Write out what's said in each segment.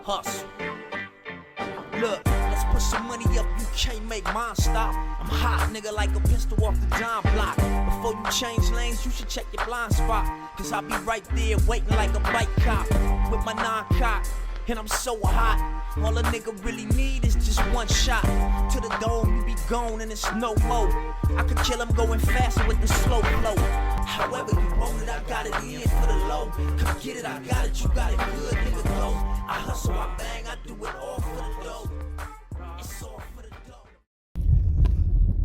hustle. Look, let's put some money up, you can't make mine stop. I'm hot, nigga, like a pistol off the dime block. Before you change lanes, you should check your blind spot. Cause I'll be right there waiting like a bike cop with my non-cock. And I'm so hot, all a nigga really need is just one shot. To the dome, you be gone and it's no more. I could kill him going faster with the slow flow. However you want it, I got it in for the low. Come get it, I got it, you got it good, nigga, go. I hustle, I bang, I do it all for the dough. It's all for the dough.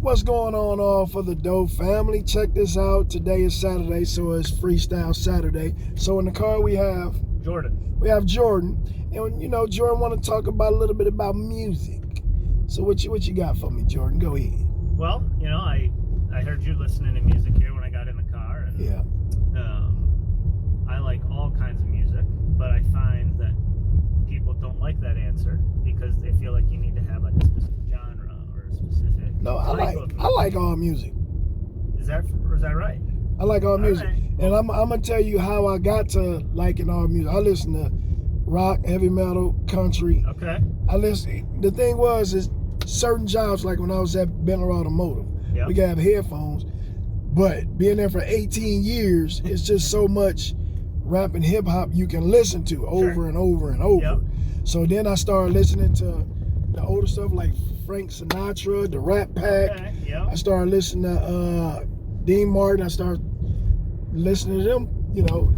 What's going on, all for the dough family? Check this out. Today is Saturday, so it's Freestyle Saturday. So in the car we have Jordan. We have Jordan, and you know Jordan want to talk about a little bit about music. So what you got for me, Jordan? Go ahead. Well, you know, I heard you listening to music here when I got in the car. And, yeah. I like all kinds of music, but I find that people don't like that answer because they feel like you need to have like a specific genre or a specific. No, I like all music. Is that right? I like all music, right. And I'm gonna tell you how I got to liking all music. I listen to rock, heavy metal, country. Okay. I listen. The thing is certain jobs, like when I was at Benner Automotive, yep. we could have headphones, but being there for 18 years, it's just so much rap and hip hop you can listen to over and over and over. Yep. So then I started listening to the older stuff like Frank Sinatra, the Rat Pack. Okay. Yep. I started listening to Dean Martin. I started listening to them,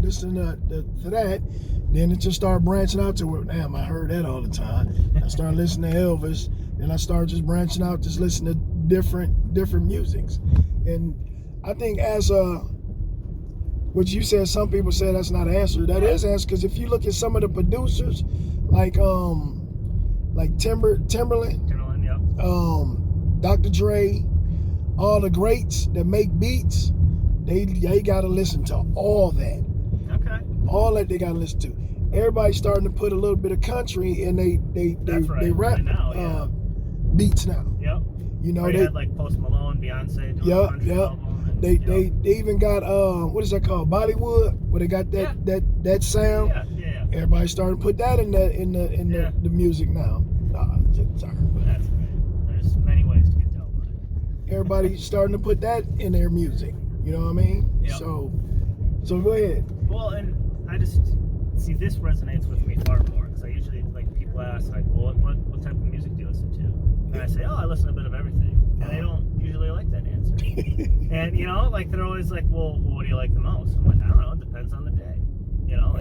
listening to that. Then it just started branching out to where, damn, I heard that all the time. I started listening to Elvis. Then I started just branching out, just listening to different musics. And I think as what you said, some people say that's not an answer. That is an answer, because if you look at some of the producers, like Timberland, Yep. Dr. Dre, all the greats that make beats, they gotta listen to all that. Okay. All that they gotta listen to. Everybody's starting to put a little bit of country in they rap right now, yeah. Beats now. Yep. They had like Post Malone, Beyonce doing a country album. And, they even got what is that called? Bollywood, where they got that sound. Yeah. Everybody's starting to put that in the music now. Sorry. That's right. There's many ways to get to by. Everybody's starting to put that in their music. You know what I mean? Yep. So go ahead. Well, and I just see this resonates with me far more, because I usually, like, people ask, like, well, what type of music do you listen to? And I say, I listen to a bit of everything. And they don't usually like that answer. And, like, they're always like, well, what do you like the most? I'm like, I don't know, it depends on the day.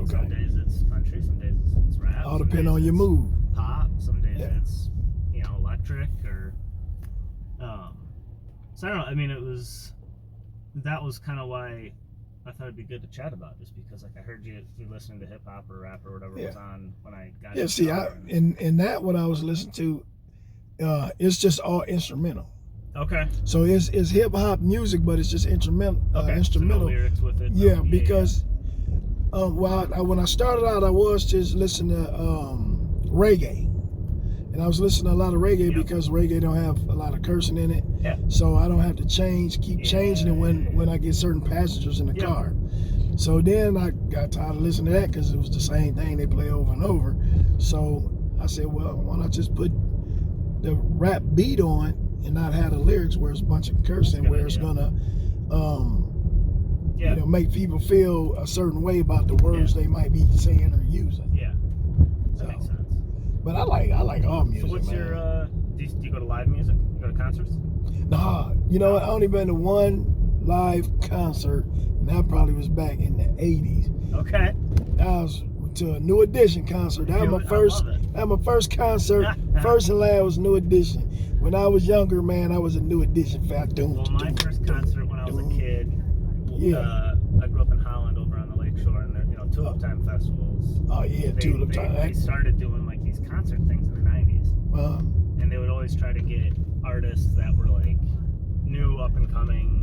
Some days it's country, some days it's rap. All depend on your mood. Pop, some days it's, electric, or, so I don't know, I mean, that was kind of why I thought it'd be good to chat about, just because, like, I heard you listening to hip hop or rap or whatever was on when I got in that what I was listening to, it's just all instrumental. Okay. So it's hip hop music, but it's just instrumental. Instrumental. So no lyrics with it. Yeah, because when I started out, I was just listening to reggae, and I was listening to a lot of reggae because reggae don't have a lot of cursing in it. Yeah. So I don't have to keep changing it when I get certain passages in the car. So then I got tired of listening to that because it was the same thing they play over and over. So I said, well, why not just put the rap beat on and not have the lyrics where it's a bunch of cursing, where it's gonna make people feel a certain way about the words they might be saying or using. Yeah. That makes sense. But I like all music. So what's your do you go to live music? You go to concerts? Nah, I only been to one live concert, and that probably was back in the 80s. Okay. I was to a New Edition concert. That was my first concert. First and last was New Edition. When I was younger, man, I was a New Edition fan. Well, my first concert when I was a kid, I grew up in Holland over on the lake shore, and there, Tulip Time festivals. Oh yeah, Tulip Time. They started doing like these concert things in the 90s. And they would always try to get artists that were like new, up and coming,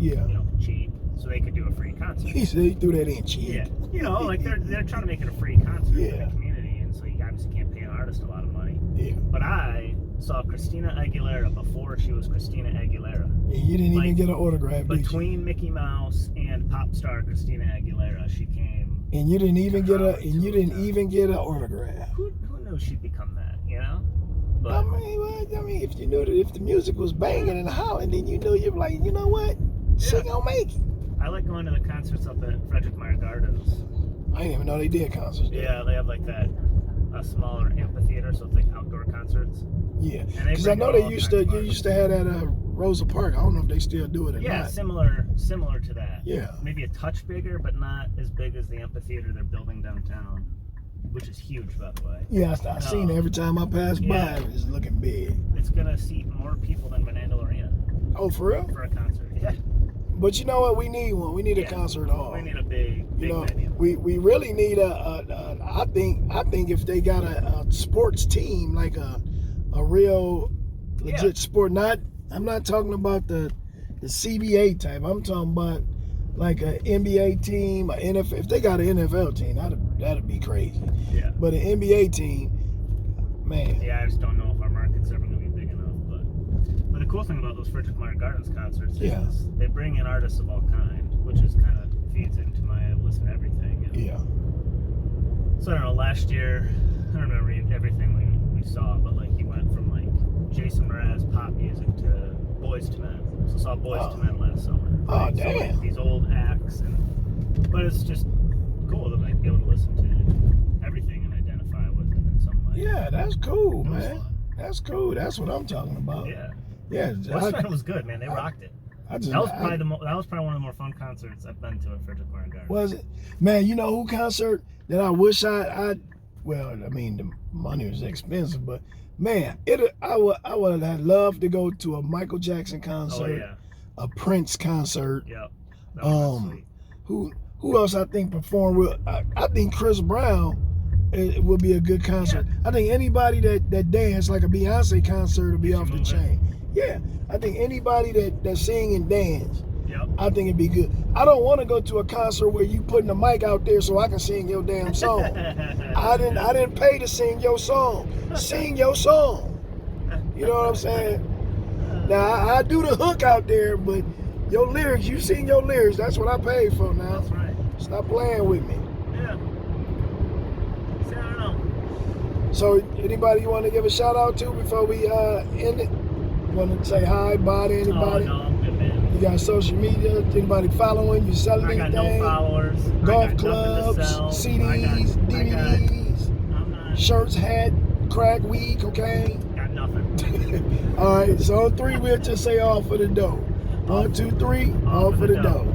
cheap, so they could do a free concert. He said he threw that in cheap. Yeah, like they're trying to make it a free concert for the community, and so you obviously can't pay an artist a lot of money. Yeah. But I saw Christina Aguilera before she was Christina Aguilera. Yeah, you didn't even get an autograph, did you? Between Mickey Mouse and pop star Christina Aguilera, she came. And you didn't even get an autograph. Who knew wish she'd become that, you know? But I mean, if you knew that if the music was banging and howling, then you knew you're like, you know what, she gonna make it. I like going to the concerts up at Frederick Meyer Gardens. I didn't even know they did concerts there. Yeah, they have like that a smaller amphitheater, so it's like outdoor concerts. Yeah, And they because I bring know all they kinds used to. of You artists. used to have that Rosa Park. I don't know if they still do it or Yeah, not. similar to that. Yeah. Maybe a touch bigger, but not as big as the amphitheater they're building downtown, which is huge, by the way. Yeah, I seen it every time I pass Yeah. by. It's looking big. It's gonna seat more people than Fernando Arena Oh, for real? for a concert. Yeah. But you know what? We need one. We need a concert hall. We need a big You know, venue. we really need I think if they got a sports team, like a real legit sport, I'm not talking about the CBA type. I'm talking about like an NBA team, a NFL. If they got an NFL team, that'd be crazy. Yeah. But an NBA team, man. Yeah, I just don't know if our market's ever gonna be big enough. But the cool thing about those Frederick Meyer Gardens concerts is they bring in artists of all kind, which is kind of feeds into my listen to everything. And Yeah. so I don't know, last year, I don't remember everything we saw, but like he went from like Jason Mraz pop music to Boyz II Men. So I saw Boyz II Men last summer. Oh, Right? So, damn. like, these old acts, but it's just cool to like be able to listen to everything and identify with it in some way. Yeah, that's cool, It was man. fun. That's cool. That's what I'm talking about. Yeah. Yeah. West End was good, man. They rocked it. That was probably one of the more fun concerts I've been to at Frederick Meyer Gardens. Was it? Man, you know who concert that I wish well, I mean, the money was expensive, but man, I would have loved to go to a Michael Jackson concert, Oh yeah. a Prince concert. Yep. That was sweet. Who else I think performed with? I think Chris Brown it would be a good concert. Yeah. I think anybody that dance like a Beyonce concert would be off the moving. chain. Yeah, I think anybody that sing and dance, Yep. I think it'd be good. I don't want to go to a concert where you putting a mic out there so I can sing your damn song. I didn't pay to sing your song. Sing your song. You know what I'm saying? Now I do the hook out there, but your lyrics, you sing your lyrics. That's what I paid for now. That's right. Stop playing with me. Yeah. See, I don't know. So anybody you want to give a shout out to before we end it? Want to say hi, bye to anybody? Oh, no, I'm good, man. You got social media? Anybody following? You selling I got anything? no followers. Golf I got clubs, nothing to sell. CDs, DVDs, I'm not. shirts, hat, crack, weed, cocaine. Got nothing. All right, so on three, we'll just say all for the dough. 1, 2, 3, all for the dough.